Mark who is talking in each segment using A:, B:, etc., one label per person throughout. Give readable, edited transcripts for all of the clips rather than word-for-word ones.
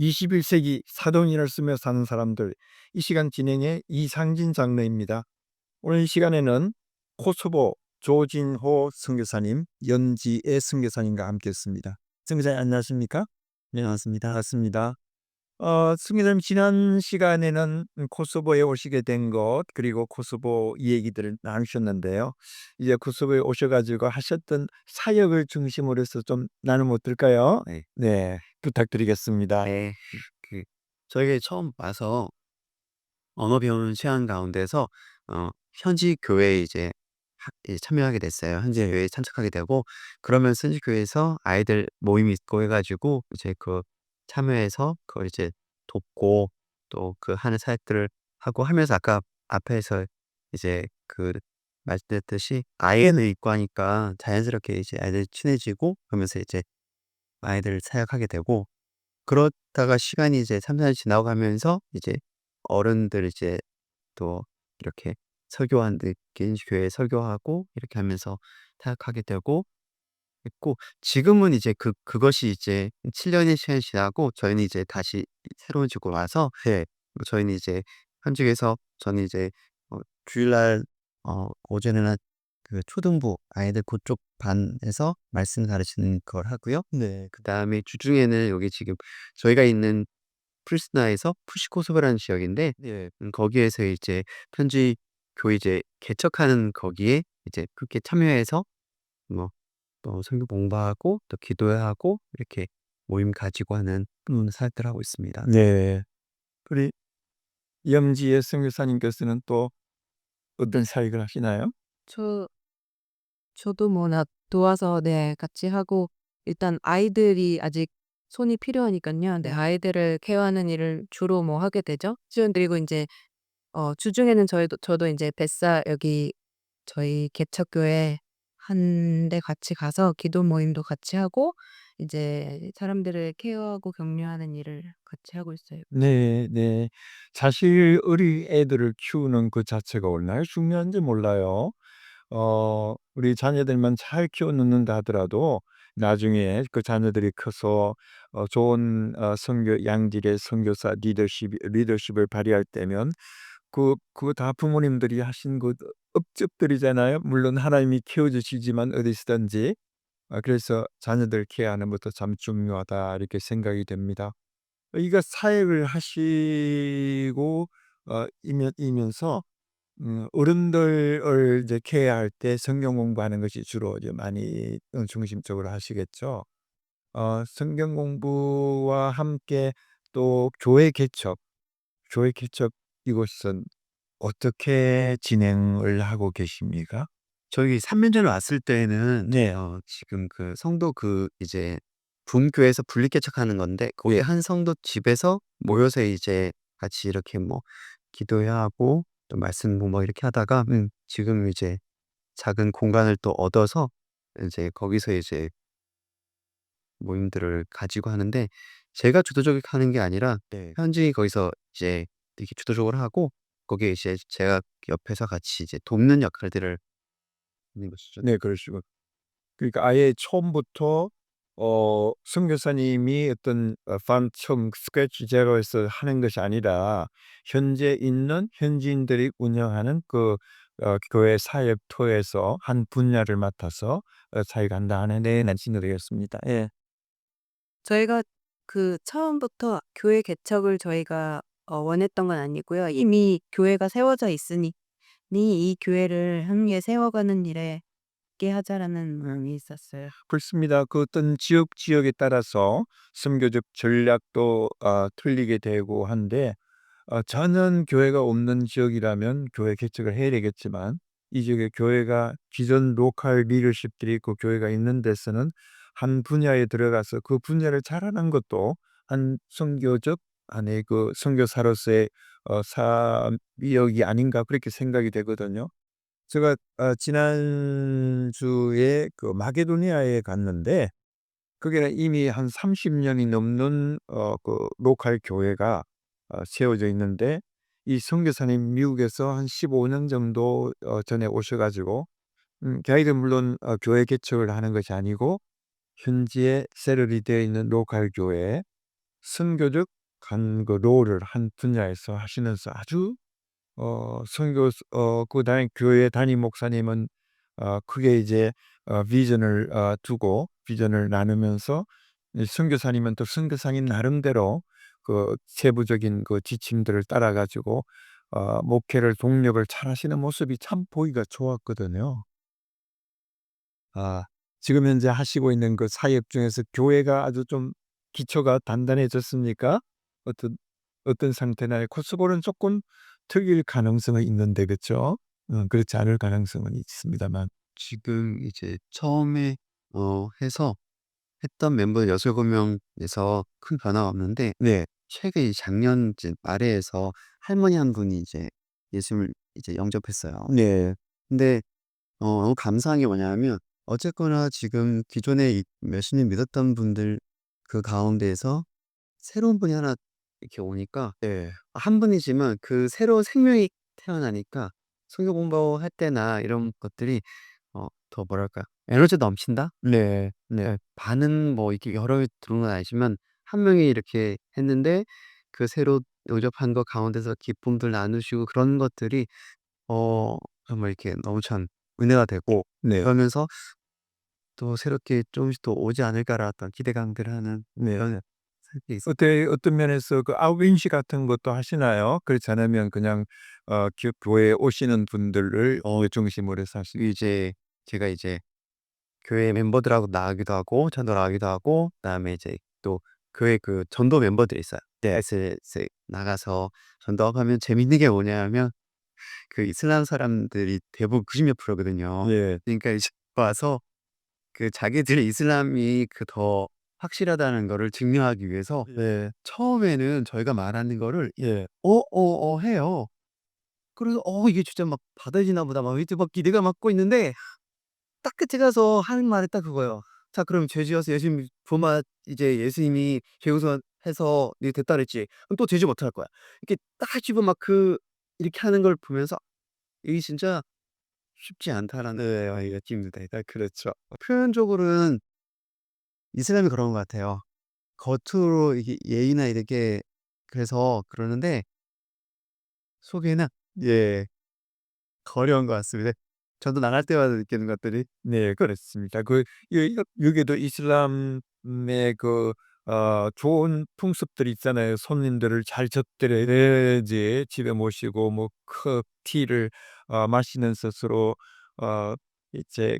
A: 21세기 사도인을 쓰며 사는 사람들, 이 시간 진행의 이상진 장로입니다. 오늘 이 시간에는 코소보 조진호 선교사님, 연지의 선교사님과 함께했습니다. 선교사님 안녕하십니까?
B: 네, 맞습니다.
A: 반갑습니다. 선교사님 지난 시간에는 코소보에 오시게 된 것 그리고 코소보 이야기들을 나누셨는데요. 이제 코소보에 오셔가지고 하셨던 사역을 중심으로 해서 좀 나누면 어떨까요?
B: 네.
A: 네, 부탁드리겠습니다.
B: 네. 그 저에게 처음 와서 언어 배우는 시간 가운데서 현지 교회에 이제 참여하게 됐어요. 현지 교회에 참석하게 되고, 그러면서 현지 교회에서 아이들 모임이 있고 해 가지고 이제 참여해서 그걸 이제 돕고, 또 하는 사역들을 하고 하면서, 아까 앞에서 이제 말씀드렸듯이 아이는 있고 하니까 자연스럽게 이제 아이들이 친해지고, 그러면서 이제 아이들 사역하게 되고, 그러다가 시간이 이제 3-4년 지나고 가면서 이제 어른들 이제 또 이렇게 설교하는 교회에 설교하고 이렇게 하면서 타역하게 되고 있고, 지금은 이제 그것이 이제 7 년의 시간이 지나고 저희는 이제 다시 새로운 지구로 와서, 저희는 이제 현직에서, 저는 이제 주일날 오전에는 초등부 아이들 그쪽 반에서 말씀 가르치는 걸 하고요.
A: 네.
B: 그다음에 주중에는 여기 지금 저희가 있는 프리스나에서 푸시코소바라는 지역인데,
A: 예.
B: 거기에서 이제 현지 교회 이제 개척하는 거기에 이제 그렇게 참여해서 뭐 선교 공부하고 또 기도하고 이렇게 모임 가지고 하는 사역들 하고 있습니다.
A: 네. 우리 염지의 선교사님께서는 또 어떤 사역을 하시나요?
C: 저 저도 뭐 도와서 네 같이 하고, 일단 아이들이 아직 손이 필요하니깐요. 네, 아이들을 케어하는 일을 주로 뭐 하게 되죠. 그리고 인제 주중에는 저도 인제 뱃사 여기 저희 개척교회 한 데 같이 가서 기도 모임도 같이 하고, 이제 사람들을 케어하고 격려하는 일을 같이 하고 있어요.
A: 네, 네. 사실 어린애들을 키우는 그 자체가 얼마나 중요한지 몰라요. 우리 자녀들만 잘 키워 놓는다 하더라도 나중에 그 자녀들이 커서 좋은 선교 양질의 선교사 리더십을 발휘할 때면 그거 다 부모님들이 하신 그 업적들이잖아요. 물론 하나님이 키워 주시지만 어디서든지. 그래서 '자녀들 케어하는 것도 참 중요하다.' 이렇게 생각이 됩니다. 이거 사역을 하시고 이면서 어른들을 이제 케어할 때 성경 공부하는 것이 주로 이제 많이 중심적으로 하시겠죠. 성경 공부와 함께 또 교회 개척 이곳은 어떻게 진행을 하고 계십니까?
B: 저희 3년 전에 왔을 때는
A: 네.
B: 지금 성도 이제 분교에서 분리 개척하는 건데, 거기 한 성도 집에서 모여서 이제 같이 이렇게 뭐 기도해야 하고 또 말씀 뭐 이렇게 하다가, 지금 이제 작은 공간을 또 얻어서 이제 거기서 이제 모임들을 가지고 하는데, 제가 주도적으로 하는 게 아니라
A: 네.
B: 현지인이 거기서 이제 이렇게 주도적으로 하고, 거기에 이제 제가 옆에서 같이 이제 돕는 역할들을 하는 것이죠.
A: 네, 그러시고 그러니까 아예 처음부터 선교사님이 어떤 처음 스크래치 제로에서 하는 것이 아니라 현재 있는 현지인들이 운영하는 교회 사역터에서 한 분야를 맡아서 사역한다 하는 네, 말씀이 되겠습니다. 예.
C: 저희가 처음부터 교회 개척을 저희가 원했던 건 아니고요. 이미 교회가 세워져 있으니 이 교회를 함께 세워가는 일에 함께 하자라는 마음이 있었어요.
A: 그렇습니다. 그 어떤 지역에 따라서 선교적 전략도 틀리게 되고 한데 저는 교회가 없는 지역이라면 교회 개척을 해야 되겠지만 이 지역에 교회가 기존 로컬 리더십들이 있고 교회가 있는 데서는 한 분야에 들어가서 그 분야를 잘하는 것도 한 선교적 아니 그 선교사로서의 사역이 아닌가 그렇게 생각이 되거든요. 제가 지난주에 마게도니아에 갔는데 거기는 이미 한 30 년이 넘는 로컬 교회가 세워져 있는데 이 선교사님 미국에서 한 15년 정도 전에 오셔 가지고 자기들 물론 교회 개척을 하는 것이 아니고 현지에 셋틀이 되어 있는 로컬 교회 선교적 간 그 롤을 한 분야에서 하시면서 아주 선교 그다음에 교회 담임 목사님은 크게 이제 비전을 두고 비전을 나누면서 이 선교사님은 또 선교사님 나름대로 그 세부적인 그 지침들을 따라 가지고 목회를 동력을 잘하시는 모습이 참 보기가 좋았거든요. 아 지금 현재 하시고 있는 그 사역 중에서 교회가 아주 좀 기초가 단단해졌습니까? 어떤 어떤 상태나요? 코스볼은 조금 틀릴 가능성은 있는데 그쵸? 그렇지 않을 가능성은 있습니다만.
B: 지금 이제 처음에 해서 했던 멤버 6-7 명에서 큰 변화가 없는데
A: 네.
B: 최근 이 작년 이제 말에 해서 할머니 한 분이 이제 예수님을 이제 영접했어요.
A: 네.
B: 근데 너무 감사한 게 뭐냐면 어쨌거나 지금 기존에 예수님 믿었던 분들 그 가운데에서 새로운 분이 하나 이렇게 오니까
A: 네.
B: 한 분이지만 그 새로운 생명이 태어나니까 성경 공부할 때나 이런 것들이 더 뭐랄까요? 에너지 넘친다?
A: 네. 네.
B: 반은 뭐 이렇게 여러 개 들어온 건 아니지만 한 명이 이렇게 했는데 그 새로 영접한 것 가운데서 기쁨들 나누시고 그런 것들이 정말 이렇게 너무 참 은혜가 되고
A: 네.
B: 그러면서 또 새롭게 조금씩 더 오지 않을까라는 어떤 기대감들 하는
A: 네.
B: 그런 삶이 있습니다.
A: 어떤 면에서 그 아웃인시 같은 것도 하시나요? 그렇지 않으면 그냥 교회에 오시는 분들을 중심으로 해서 하시
B: 이제 제가 이제 교회 멤버들하고 나가기도 하고 전도 나가기도 하고 그다음에 이제 또 교회 그 전도 멤버들이 있어요.
A: 네.
B: SNS에 나가서 전도하면 재밌는 게 뭐냐면 그 이슬람 사람들이 대부분 90 몇 프로거든요.
A: 네.
B: 그러니까 이제 와서 그 자기들의 이슬람이 그 더 확실하다는 거를 증명하기 위해서
A: 네.
B: 처음에는 저희가 말하는 거를
A: 예.
B: 해요. 그래서 이게 진짜 막 받아지나 보다 막 이제 막 기대가 막고 있는데 딱 끝에 가서 하는 말이 딱 그거예요. "자 그럼 죄 지어서 예수님 부마 이제 예수님이 죄 용서해서 네 됐다 그랬지. 그럼 또 죄 지으면 어떡할 거야?" 이렇게 딱 집으면 막 이렇게 하는 걸 보면서 '이게 진짜 쉽지 않다.'라는
A: 네.
B: 느낌입니다.
A: 그렇죠.
B: 표현적으로는 이슬람이 그런 것 같아요. 겉으로 이게 예의나 이렇게 그래서 그러는데 속에는 예 거려운 것 같습니다. 저도 나갈 때마다 느끼는 것들이
A: 네 그렇습니다. 여기도 이슬람의 좋은 풍습들이 있잖아요. 손님들을 잘 접대해야지 집에 모시고 뭐 티를 마시면서 서로 어 이제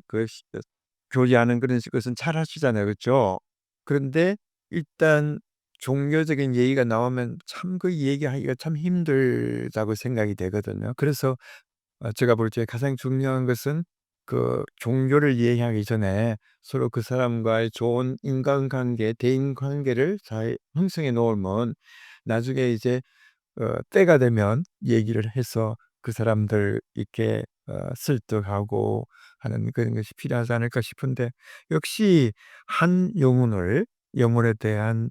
A: 교제하는 그런 것은 잘하시잖아요. 그죠? 그런데 일단 종교적인 얘기가 나오면 참 그 얘기하기가 참 힘들다고 생각이 되거든요. 그래서 제가 볼 때 가장 중요한 것은 그 종교를 이해하기 전에 서로 그 사람과의 좋은 인간관계, 대인관계를 잘 형성해 놓으면 나중에 이제 때가 되면 얘기를 해서 그 사람들 이렇게 설득하고 하는 그런 것이 필요하지 않을까 싶은데 역시 한 영혼에 대한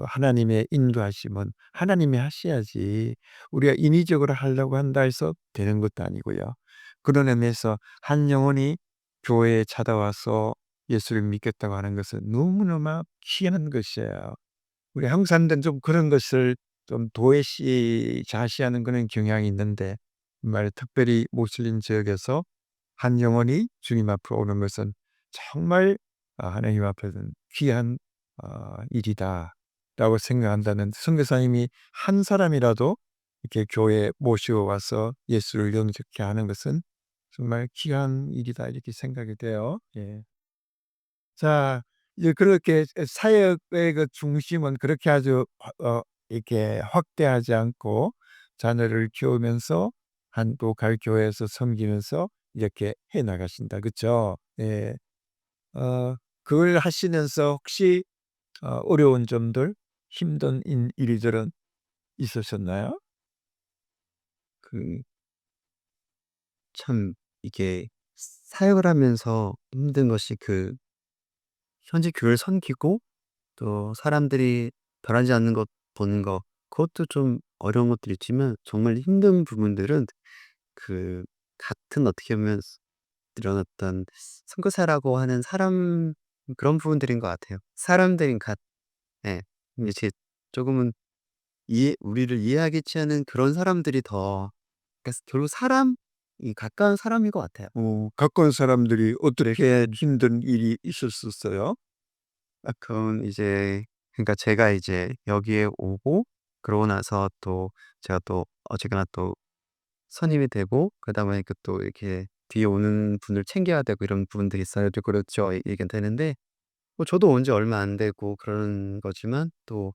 A: 하나님의 인도하심은 하나님이 하셔야지 우리가 인위적으로 하려고 한다 해서 되는 것도 아니고요. 그런 의미에서 한 영혼이 교회에 찾아와서 예수를 믿겠다고 하는 것은 너무너무 귀한 것이에요. 우리 한국 사람들은 좀 그런 것을 좀 도외시자시하는 그런 경향이 있는데 정말 특별히 모슬림 지역에서 한 영혼이 주님 앞으로 오는 것은 정말 하나님 앞에서는 귀한 일이다라고 생각한다는 선교사님이 한 사람이라도 이렇게 교회에 모시고 와서 예수를 영접케 하는 것은 정말 귀한 일이다 이렇게 생각이 돼요. 예. 자 이제 그렇게 사역의 그 중심은 그렇게 아주 이렇게 확대하지 않고 자녀를 키우면서 한국갈 교회에서 섬기면서 이렇게 해 나가신다. 그쵸? 예. 어 그걸 하시면서 혹시 어려운 점들, 힘든 일들은 있으셨나요?
B: 그 참 이게 사역을 하면서 힘든 것이 현지 교회를 섬기고 또 사람들이 변하지 않는 것 보는 거 그것도 좀 어려운 것들이 있지만 정말 힘든 부분들은 같은 어떻게 보면 이런 어떤 선교사라고 하는 사람 그런 부분들인 것 같아요. 사람들인 예. 이제 조금은 우리를 이해하겠지 않은 그런 사람들이 더, 그러니까 결국 이 가까운 사람인 것 같아요.
A: 가까운 사람들이
B: 네.
A: 어떻게 힘든 일이 있었었어요?
B: 그건 이제, 그러니까 제가 이제 여기에 오고 그러고 나서 또 제가 또 어쨌거나 또 선임이 되고 그다음에 그 또 이렇게 뒤에 오는 분을 챙겨야 되고 이런 부분들이 있어야 또 그렇죠. 이게 되는데 뭐 저도 온 지 얼마 안 되고 그런 거지만 또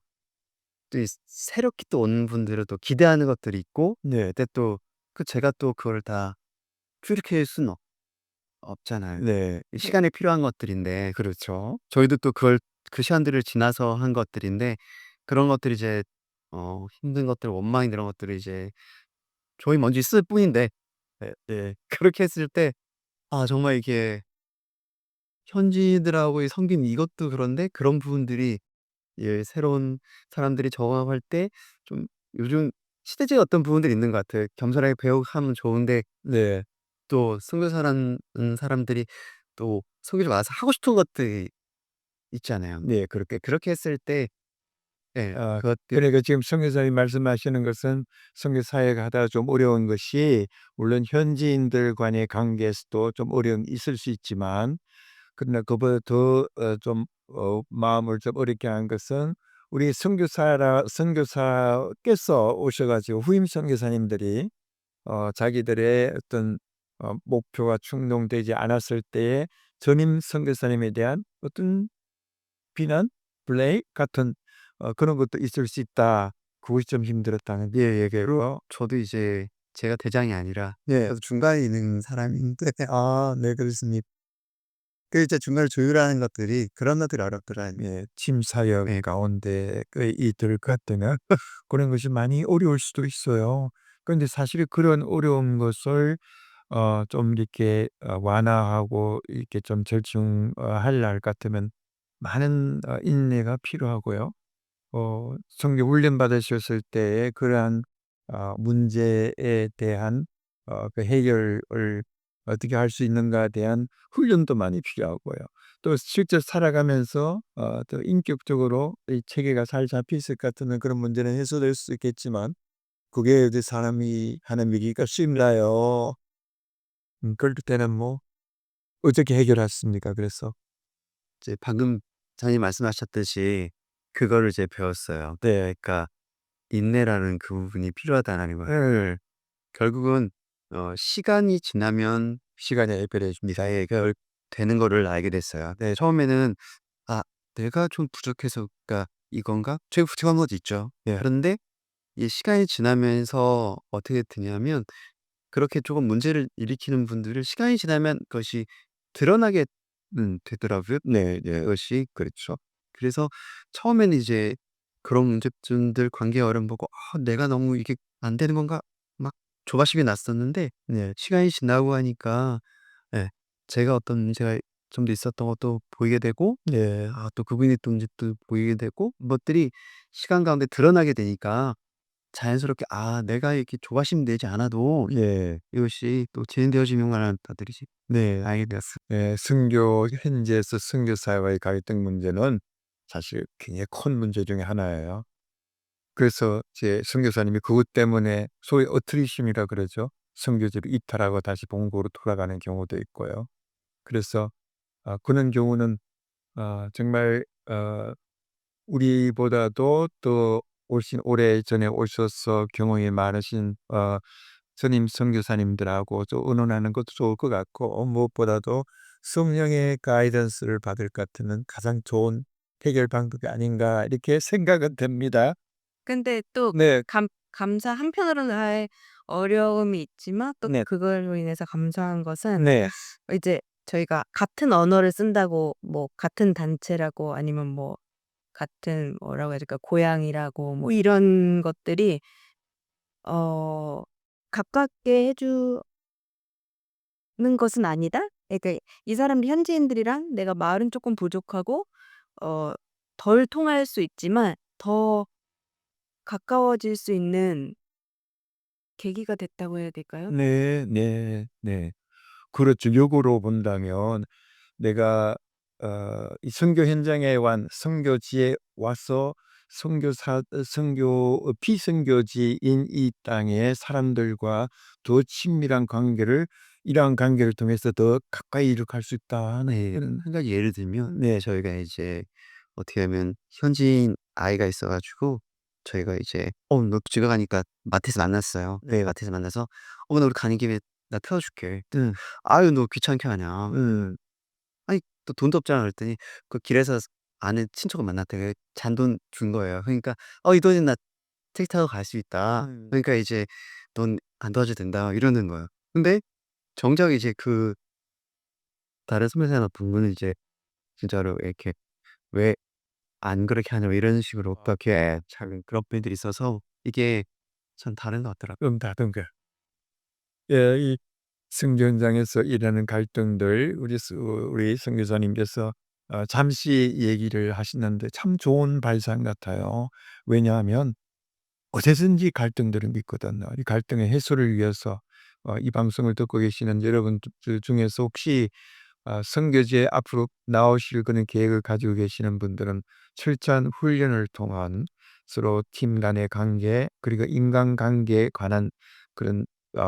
B: 이 새롭게 또 오는 분들은 또 기대하는 것들이 있고,
A: 네.
B: 근데 또 제가 또 그걸 다 출입할 수는 없잖아요.
A: 네.
B: 이 시간이 필요한 것들인데
A: 그렇죠.
B: 저희도 또 그걸 그 시간들을 지나서 한 것들인데, 그런 것들이 이제 힘든 것들, 원망이 이런 것들을 이제 저희 먼저 있을 뿐인데, 네. 그렇게 했을 때 정말 이게 현지인들하고의 섬김 이것도 그런데 그런 부분들이 새로운 사람들이 적응할 때 좀 요즘 시대적인 어떤 부분들이 있는 것 같아요. 겸손하게 배우하면 좋은데
A: 네.
B: 또 선교사라는 사람들이 또 선교지 와서 하고 싶은 것들이 있잖아요.
A: 네. 그렇게
B: 그렇게 했을 때 그것들.
A: 그러니까 지금 선교사님 말씀하시는 것은 선교 사회가 하다가 좀 어려운 것이 물론 현지인들 간의 관계에서도 좀 어려움이 있을 수 있지만 그러나 그보다 더 좀 마음을 좀 어렵게 한 것은 우리 선교사께서 오셔 가지고 후임 선교사님들이 자기들의 어떤 목표가 충족되지 않았을 때에 전임 선교사님에 대한 어떤 비난, 블레임 같은 그런 것도 있을 수 있다. 그것이 좀 힘들었다는 얘기고요.
B: 저도 이제 제가 대장이 아니라
A: 네.
B: 저도 중간에 있는 사람인데
A: 네 그렇습니다.
B: 그 이제 중간을 조율하는 것들이 그런 것들이 어렵더라고요.
A: 예. 팀 사역
B: 네.
A: 가운데 이들 같으면 그런 것이 많이 어려울 수도 있어요. 그런데 사실 그런 어려운 것을 좀 이렇게 완화하고 이렇게 좀 할 날 같으면 많은 인내가 필요하고요. 성경 훈련 받으셨을 때에 그러한 문제에 대한 그 해결을 어떻게 할 수 있는가에 대한 훈련도 많이 필요하고요. 또 실제 살아가면서 또 인격적으로 이 체계가 잘 잡혀 있을 것 같은 그런 문제는 해소될 수 있겠지만 그게 이제 사람이 하는 얘기가 쉽나요? 그럴 때는 뭐 어떻게 해결했습니까 그래서?
B: 이제 방금 장님 말씀하셨듯이 그거를 이제 배웠어요.
A: 네.
B: 그러니까 인내라는 그 부분이 필요하다는 거예요.
A: 예.
B: 결국은 시간이 지나면
A: 시간이 해결해 줍니다.
B: 예 되는 거를 알게 됐어요. 네, 처음에는 '아 내가 좀 부족해서 그러니까 이건가?' 제가 부족한 것도 있죠.
A: 예.
B: 그런데 이 시간이 지나면서 어떻게 되냐면 그렇게 조금 문제를 일으키는 분들을 시간이 지나면 그것이 드러나게 되더라고요.
A: 네 네.
B: 그것이 그렇죠. 그래서 처음에는 이제 그런 문제점들 관계 어려움 보고 '내가 너무 이게 안 되는 건가?' 막 조바심이 났었는데
A: 네.
B: 시간이 지나고 하니까 예 제가 어떤 문제가 좀 더 있었던 것도 보이게 되고
A: 네.
B: 또 그분이 또 문제도 보이게 되고 것들이 시간 가운데 드러나게 되니까 자연스럽게 내가 이렇게 조바심 내지 않아도
A: 예.
B: 이것이 또 진행되어지는구나 다들이
A: 네.
B: 알게 되었어요.
A: 예. 현지에서 선교사와의 갈등 문제는 사실 굉장히 큰 문제 중에 하나예요. 그래서 제 선교사님이 그것 때문에 소위 어트리즘이라 그러죠. 선교지를 이탈하고 다시 본국으로 돌아가는 경우도 있고요. 그래서 그런 경우는 정말 우리보다도 또 훨씬 오래전에 오셔서 경험이 많으신 선임 선교사님들하고 좀 의논하는 것도 좋을 것 같고 무엇보다도 성령의 가이던스를 받을 것 같으면 가장 좋은 해결 방법이 아닌가 이렇게 생각은 됩니다.
C: 근데 또
A: 네.
C: 한편으로는 어려움이 있지만 또
A: 네.
C: 그걸로 인해서 감사한 것은
A: 네.
C: 이제 저희가 같은 언어를 쓴다고 뭐 같은 단체라고 아니면 뭐 같은 뭐라고 해야 될까 고향이라고 뭐 이런 것들이 어 가깝게 해 주는 것은 아니다. 그러니까 이 사람들 현지인들이랑 내가 말은 쪼끔 부족하고 어 덜 통할 수 있지만 더 가까워질 수 있는 계기가 됐다고 해야 될까요?
A: 네. 네. 네. 그렇죠. 역으로 본다면 내가 이 선교 현장에 완 선교지에 와서 비선교지인 이 땅의 사람들과 더 친밀한 관계를 이러한 관계를 통해서 더 가까이 이룩할 수 있다 하는
B: 네.
A: 그런
B: 한 가지 예를 들면
A: 네.
B: 저희가 이제 어떻게 하면 현지인 아이가 있어 가지고 저희가 이제 너 지금 가니까 마트에서 만났어요.
A: 네.
B: 마트에서 만나서 나 우리 가는 김에 나 태워 줄게."
A: 음.
B: "아유 너 귀찮게 하냐."
A: 음.
B: 아니 또 돈도 없잖아 그랬더니 그 길에서 아는 친척을 만났대요. 잔돈 준 거예요. 그러니까 이 돈이 나 택시 타고 갈 수 있다.
A: 음.
B: 그러니까 이제 "넌 안 도와줘도 된다." 이러는 거예요. 근데 정작 이제 그 다른 선교사나 분은 이제 진짜로 이렇게 "왜 안 그렇게 하냐." 뭐 이런 식으로 그렇게 잘 그런 분들이 있어서 이게 참 다른 것 같더라고요.
A: 다든가. 예, 이 선교 현장에서 일하는 갈등들 우리 선교사님께서 잠시 얘기를 하시는데 참 좋은 발상 같아요. 왜냐하면 어디든지 갈등들은 있거든요. 이 갈등의 해소를 위해서 이 방송을 듣고 계시는 여러분들 중에서 혹시 선교지에 앞으로 나오실 그런 계획을 가지고 계시는 분들은 철저한 훈련을 통한 서로 팀 간의 관계 그리고 인간관계에 관한 그런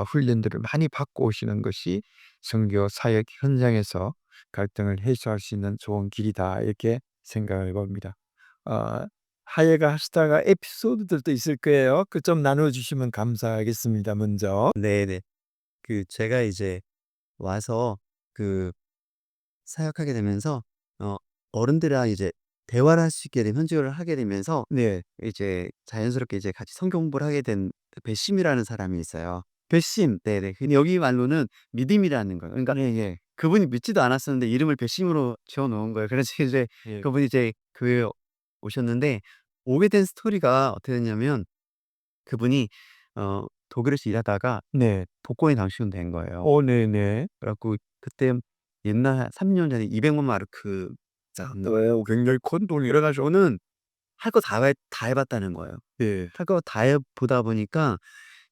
A: 훈련들을 많이 받고 오시는 것이 선교 사역 현장에서 갈등을 해소할 수 있는 좋은 길이다 이렇게 생각을 해봅니다. 어 하예가 하시다가 에피소드들도 있을 거예요. 그 좀 나눠 주시면 감사하겠습니다 먼저.
B: 네네. 제가 이제 와서 사역하게 되면서 어 어른들이랑 이제 대화를 할 수 있게 되면 현지어를 하게 되면서
A: 네.
B: 이제 자연스럽게 이제 같이 성경 공부를 하게 된 배심이라는 사람이 있어요.
A: 배심.
B: 네네. 근데 여기 말로는 믿음이라는 거예요. 그러니까
A: 예예.
B: 그분이 믿지도 않았었는데 이름을 배심으로 지어 놓은 거예요. 그래서 이제
A: 예.
B: 그분이 이제 교회에 오셨는데 오게 된 스토리가 어떻게 됐냐면 그분이 독일에서 일하다가
A: 네.
B: 복권이 당첨된 거예요.
A: 네네.
B: 그래 갖고 그때 옛날 한 3년 전에 200만 마르크
A: 굉장히 큰 돈이라
B: 그래 가지고는 할 거 다 해 봤다는 거예요.
A: 예.
B: 할 거 다 해 보다 보니까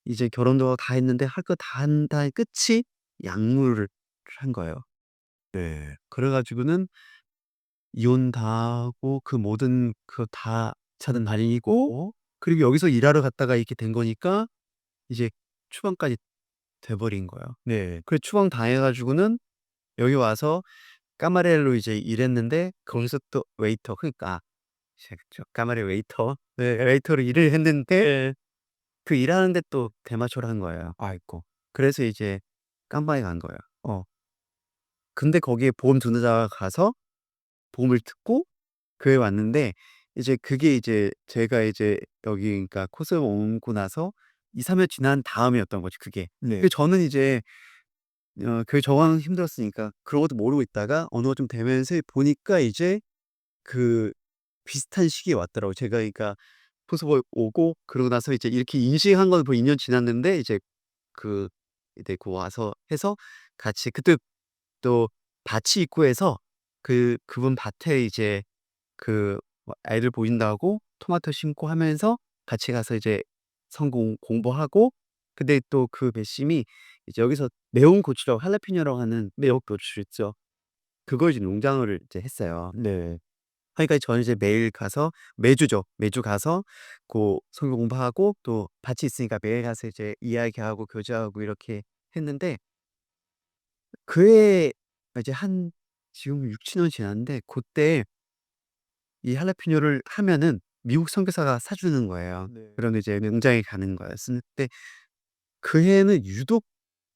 B: 이제 결혼도 다 했는데 할 거 다 한 다음에 끝이 약물을 한 거예요.
A: 네.
B: 그래 가지고는 이혼 다 하고 그 모든 그거 다 차는 날리고 그리고 여기서 일하러 갔다가 이렇게 된 거니까 이제 추방까지 돼 버린 거예요.
A: 네.
B: 그래 추방 당해 가지고는 여기 와서 까마렐로 이제 일했는데 거기서 또 웨이터 그러니까 이제 까마레 웨이터 네 웨이터로 일을 했는데
A: 예.
B: 그 일하는데 또 대마초를 한 거예요.
A: 아이고.
B: 그래서 이제 깜방에 간 거예요. 근데 거기에 보험 전문자가 가서 보험을 듣고 교회에 왔는데 이제 그게 이제 제가 이제 여기 그러니까 코스에 오고 나서 2-3일 지난 다음이었던 거지 그게.
A: 네.
B: 저는 이제 교회 적응하기 힘들었으니까 그런 것도 모르고 있다가 어느 좀 되면서 보니까 이제 그 비슷한 시기에 왔더라고요. 제가 그러니까 코소보 오고 그러고 나서 이제 이렇게 인식한 건 벌써 2년 지났는데 그 이제 와서 해서 같이 그때 또 밭이 있고 해서 그분 밭에 이제 애들 보인다고 토마토 심고 하면서 같이 가서 이제 성공 공부하고 근데 또 그 배심이 이제 여기서 매운 고추라고 할라피뇨라고 하는 매운 고추 있죠. 그걸 이제 농장을 이제 했어요.
A: 네.
B: 그러니까 저는 이제 매일 가서 매주죠. 매주 가서 성경 공부하고 또 밭이 있으니까 매일 가서 이제 이야기하고 교제하고 이렇게 했는데 그해 이제 한 지금 6-7년 지났는데 고때 이 할라피뇨를 하면은 미국 선교사가 사 주는 거예요.
A: 네.
B: 그러면 이제 농장에 가는 거였는데 그해는 유독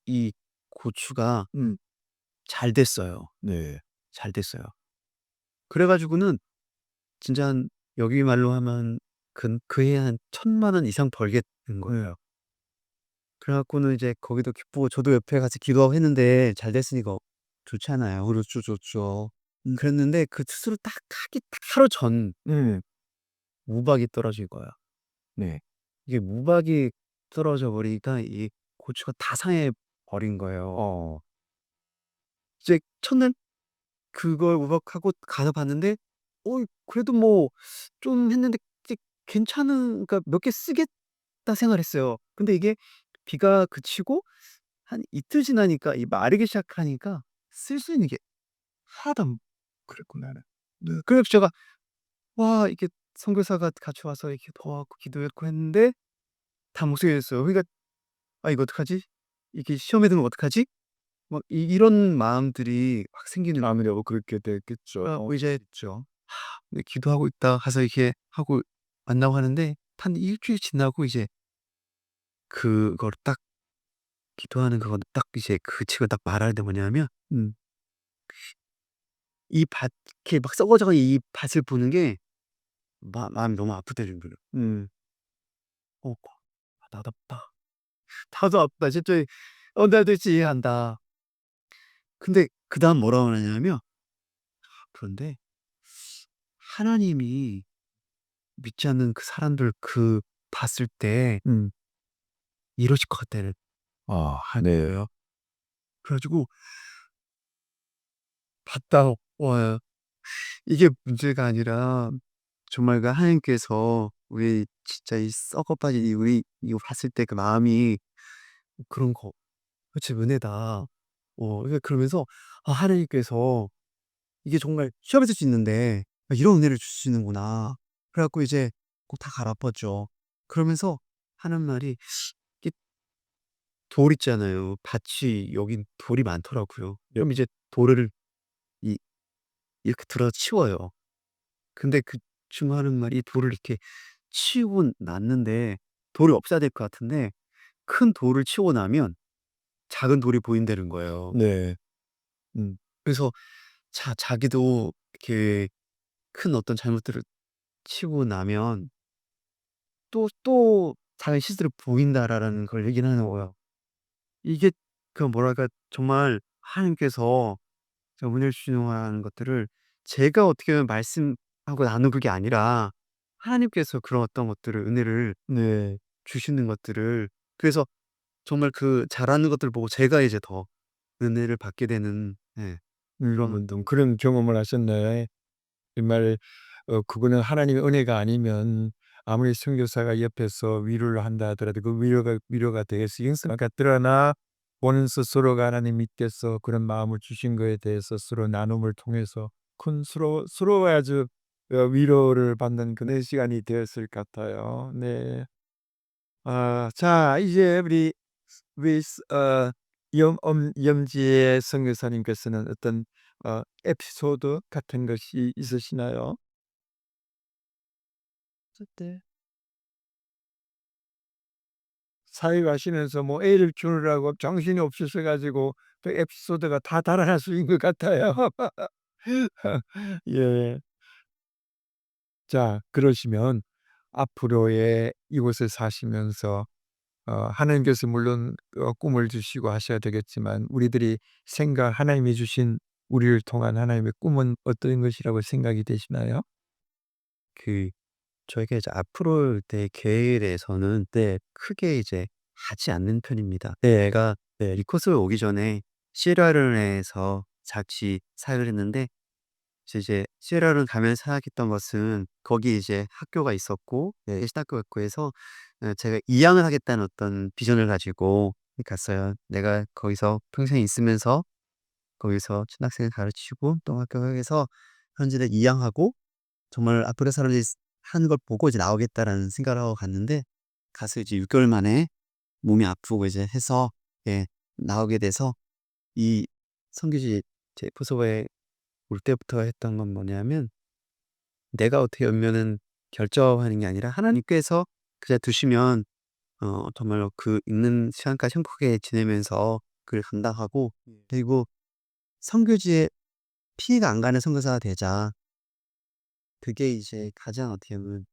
B: 이 고추가
A: 음.
B: 잘 됐어요.
A: 네.
B: 잘 됐어요. 그래 가지고는 진짜 여기 말로 하면 그해 한 1,000만 원 이상 벌게 된 거예요. 그래 갖고는 이제 거기도 기쁘고 저도 옆에 같이 기도하고 했는데 잘 됐으니까 좋잖아요.
A: 그렇죠. 좋죠.
B: 그랬는데 그 수술을 딱 하기 딱 하루 전
A: 음.
B: 우박이 떨어진 거예요.
A: 네.
B: 이게 우박이 떨어져 버리니까 이 고추가 다 상해 버린 거예요.
A: 어.
B: 이제 첫날 그걸 우박하고 가서 봤는데 그래도 뭐 좀 했는데 이제 괜찮은 그러니까 '몇 개 쓰겠다.' 생각을 했어요. 근데 이게 비가 그치고 한 이틀 지나니까 이 마르기 시작하니까 쓸 수 있는 게 하나도
A: 그랬구나.
B: 네. 그래서 제가 와 이게 선교사가 같이 와서 이렇게 도와고 기도했고 했는데 다 목소리였어요. 그러니까 '아 이거 어떡하지? 이게 시험에 들면 어떡하지?' 막 이런 마음들이 확 생기는
A: 아무래도 그렇게 됐겠죠.
B: 그래 갖고 이제 네 기도하고 있다가 가서 이렇게 하고 만나고 하는데 한 일 주일 지나고 이제 그거를 딱 기도하는 그거 딱 이제 그 책을 딱 말하는데 뭐냐면
A: 음.
B: 이 밭 이렇게 막 썩어져 가는 이 밭을 보는 게 마음이 너무 아프다는 거예요.
A: 음.
B: 어 '아 나도 아프다. 나도 아프다.' 진짜 나도 진짜 이해한다. 근데 그다음 뭐라고 하냐면 그런데 하나님이 믿지 않는 그 사람들 그 봤을 때
A: 음.
B: 이러실 것 같다는
A: 아 네.
B: 거예요. 그래 가지고 봤다 와요. 이게 문제가 아니라 정말 그 하나님께서 우리 진짜 이 썩어 빠진 이 우리 이거 봤을 때 그 마음이 그런 거 그치 은혜다. 그러니까 그러면서 '아 하나님께서 이게 정말 시험에 쓸 수 있는데 이런 은혜를 주시는구나.' 그래 갖고 이제 꼭 다 갈아엎었죠. 그러면서 하는 말이 이게 돌 있잖아요. 밭이 여긴 돌이 많더라고요.
A: 예.
B: 그럼 이제 돌을 이 이렇게 들어서 치워요. 근데 그 친구가 하는 말이 돌을 이렇게 치우고 났는데 돌이 없어야 될 것 같은데 큰 돌을 치우고 나면 작은 돌이 보인다는 거예요.
A: 네. 음.
B: 그래서 자기도 이렇게 큰 어떤 잘못들을 치우고 나면 또 작은 실수를 보인다라는 걸 얘기를 하는 거예요. 이게 그 뭐랄까 정말 하나님께서 제가 은혜를 주시는 것들을 제가 어떻게 보면 말씀하고 나누는 게 아니라 하나님께서 그런 어떤 것들을 은혜를
A: 네.
B: 주시는 것들을 그래서 정말 그 잘하는 것들을 보고 제가 이제 더 은혜를 받게 되는 그런
A: 그런 경험을 하셨네. 정말 그거는 하나님의 은혜가 아니면 아무리 선교사가 옆에서 위로를 한다 하더라도 그 위로가 되겠을 같더러나 본인 스스로가 하나님 밑에서 그런 마음을 주신 거에 대해서 서로 나눔을 통해서 큰 서로 아주 위로를 받는 그런 시간이 되었을 것 같아요. 네. 자 이제 우리 염지의 선교사님께서는 어떤 에피소드 같은 것이 있으시나요?
B: 때
A: 사역하시면서 뭐 애를 키우느라고 정신이 없으셔 가지고 그 에피소드가 다 달아나신 것 같아요. 예. 자 그러시면 앞으로의 이곳에 사시면서 하나님께서 물론 꿈을 주시고 하셔야 되겠지만 우리들이 하나님이 주신 우리를 통한 하나님의 꿈은 어떤 것이라고 생각이 되시나요?
B: 그 저희가 이제 앞으로 내 계획에 대해서는 크게 이제 하지 않는 편입니다. 제가 이 코스에 오기 전에 시에라레온에서 잠시 사역을 했는데 이제 시에라레온 가면서 생각했던 것은 거기 이제 학교가 있었고 신학교가 있고 해서 제가 이양을 하겠다는 어떤 비전을 가지고 갔어요. 내가 거기서 평생 있으면서 거기서 초등학생을 가르치고 또 학교에서 현지를 이양하고 정말 앞으로 사람들이 하는 걸 보고 이제 나오겠다라는 생각을 하고 갔는데 가서 이제 6 개월 만에 몸이 아프고 이제 해서 나오게 돼서 이 선교지 제 부서에 올 때부터 했던 건 뭐냐면 내가 어떻게 하면은 결정하는 게 아니라 하나님께서 그냥 두시면 정말로 그 있는 시간까지 행복하게 지내면서 그를 감당하고 그리고 선교지에 피해가 안 가는 선교사가 되자. 그게 이제 가장 어떻게 보면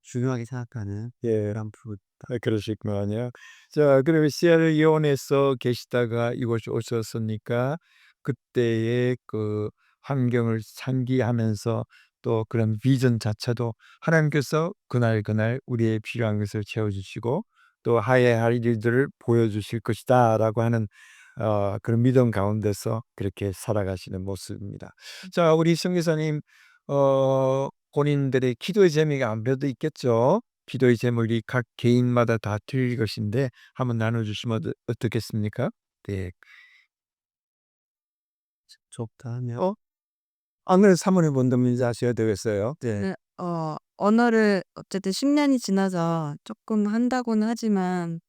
B: 중요하게 생각하는
A: 예.
B: 그런 부분
A: 그러시구만요. 자 그러면 시에라리온에서 계시다가 이곳에 오셨으니까 그때의 그 환경을 상기하면서 또 그런 비전 자체도 하나님께서 그날 우리의 필요한 것을 채워 주시고 또 하야 할 일들을 보여 주실 것이다라고 하는 그런 믿음 가운데서 그렇게 살아가시는 모습입니다. 자 우리 선교사님 본인들의 기도의 재미가 아무래도 있겠죠. 기도의 제목이 각 개인마다 다 틀릴 것인데 한번 나눠 주시면 어떻겠습니까?
B: 네. 좋다 하면
A: 아무래도 사모님 원어민인지 아셔야 되겠어요. 네.
C: 네. 언어를 어쨌든 10 년이 지나서 쪼끔 한다고는 하지만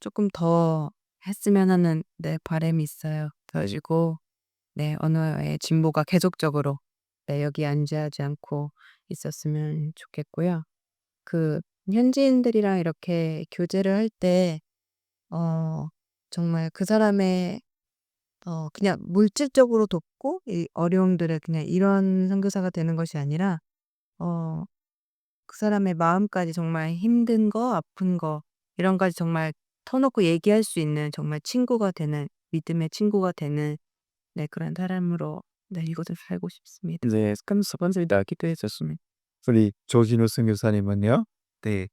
C: 쪼끔 더 했으면 하는 네 바람이 있어요. 그래 가지고 네 언어의 진보가 계속적으로 네 여기에 안주하지 않고 있었으면 좋겠고요. 그 현지인들이랑 이렇게 교제를 할 때 정말 그 사람의 그냥 물질적으로 돕고 이 어려움들을 그냥 이런 선교사가 되는 것이 아니라 어 그 사람의 마음까지 정말 힘든 거 아픈 거 이런 까지 정말 터놓고 얘기할 수 있는 정말 친구가 되는 믿음의 친구가 되는 네 그런 사람으로 네 이곳에 살고 싶습니다.
A: 네. 감사합니다. 기도했었습니다. 우리 조진우 선교사님은요?
B: 네.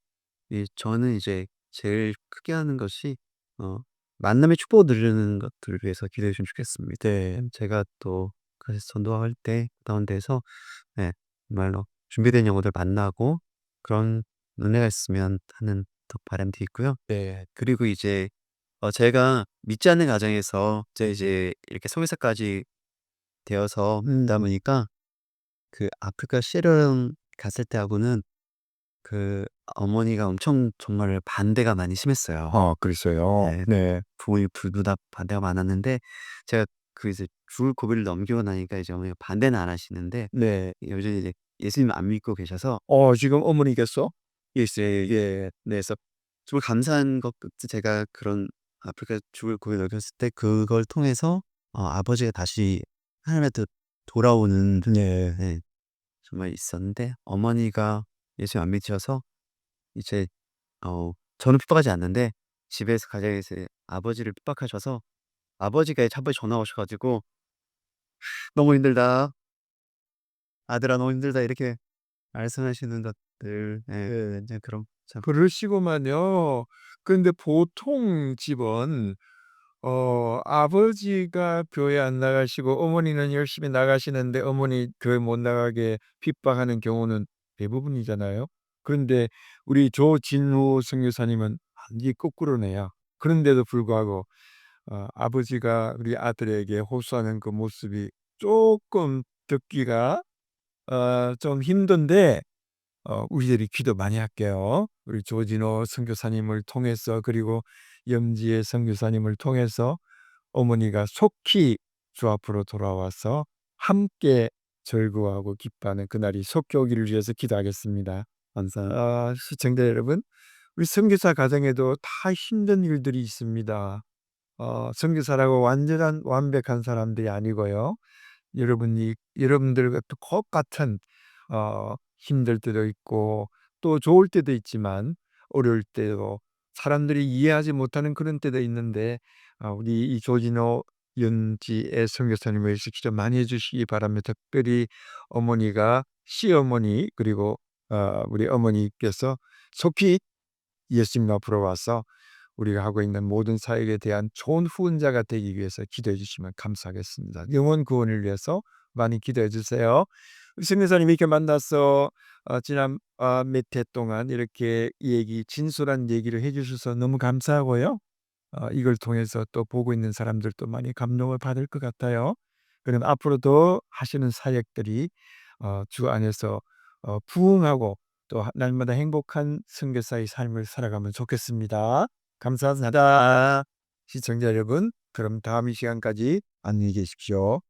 B: 저는 이제 제일 크게 하는 것이 어 만남의 축복을 누리는 것들을 위해서 기도해 주시면 좋겠습니다.
A: 네.
B: 제가 또 그래서 전도할 때 가운데서 네 정말로 준비된 영혼들 만나고 그런 은혜가 있으면 하는 또 바람도 있고요.
A: 네.
B: 그리고 이제 제가 믿지 않는 가정에서 이제 이렇게 선교사까지 되어서 있다 보니까 그 아프리카 시에라레온 갔을 때하고는 그 어머니가 엄청 정말 반대가 많이 심했어요.
A: 그랬어요.
B: 네.
A: 네.
B: 부모님 둘 다 반대가 많았는데 제가 그 이제 죽을 고비를 넘기고 나니까 이제 어머니가 반대는 안 하시는데
A: 네.
B: 여전히 이제 예수님을 안 믿고 계셔서
A: 지금 어머니께서?
B: 이제
A: 예.
B: 네 그래서 정말 감사한 것 끝에 제가 그런 아프리카 죽을 고비를 넘겼을 때 그걸 통해서 아버지가 다시 하나님한테 돌아오는
A: 네.
B: 네 정말 있었는데 어머니가 예수님 안 믿으셔서 이제 저는 핍박하지 않는데 집에서 가정에서 아버지를 핍박하셔서 아버지가 이제 한 번에 전화 오셔 가지고 "너무 힘들다. 아들아 너무 힘들다." 이렇게 말씀하시는 것들
A: 네.
B: 이제 그런 참
A: 그러시구만요. 근데 보통 집은 아버지가 교회 안 나가시고 어머니는 열심히 나가시는데 어머니 교회 못 나가게 핍박하는 경우는 대부분이잖아요. 그런데 우리 조진우 선교사님은 완전히 거꾸로네요. 그런데도 불구하고 아버지가 우리 아들에게 호소하는 그 모습이 쪼끔 듣기가 좀 힘든데 우리들이 기도 많이 할게요. 우리 조진호 선교사님을 통해서 그리고 염지혜 선교사님을 통해서 어머니가 속히 주 앞으로 돌아와서 함께 즐거워하고 기뻐하는 그날이 속히 오기를 위해서 기도하겠습니다. 시청자 여러분, 우리 선교사 가정에도 다 힘든 일들이 있습니다. 선교사라고 완전한 완벽한 사람들이 아니고요. 여러분들과 똑같은 힘들 때도 있고 또 좋을 때도 있지만 어려울 때도 사람들이 이해하지 못하는 그런 때도 있는데 우리 이 조진호 연지의 선교사님을 직접 많이 해 주시기 바랍니다. 특별히 어머니가 시어머니 그리고 우리 어머니께서 속히 예수님 앞으로 와서 우리가 하고 있는 모든 사역에 대한 좋은 후원자가 되기 위해서 기도해 주시면 감사하겠습니다. 영혼 구원을 위해서 많이 기도해 주세요. 선교사님 이렇게 만나서 지난 몇 해 동안 이렇게 진솔한 얘기를 해 주셔서 너무 감사하고요. 이걸 통해서 또 보고 있는 사람들도 많이 감동을 받을 것 같아요. 그럼 앞으로도 하시는 사역들이 주 안에서 부흥하고 또 날마다 행복한 선교사의 삶을 살아가면 좋겠습니다. 감사합니다. 시청자 여러분, 그럼 다음 이 시간까지 안녕히 계십시오.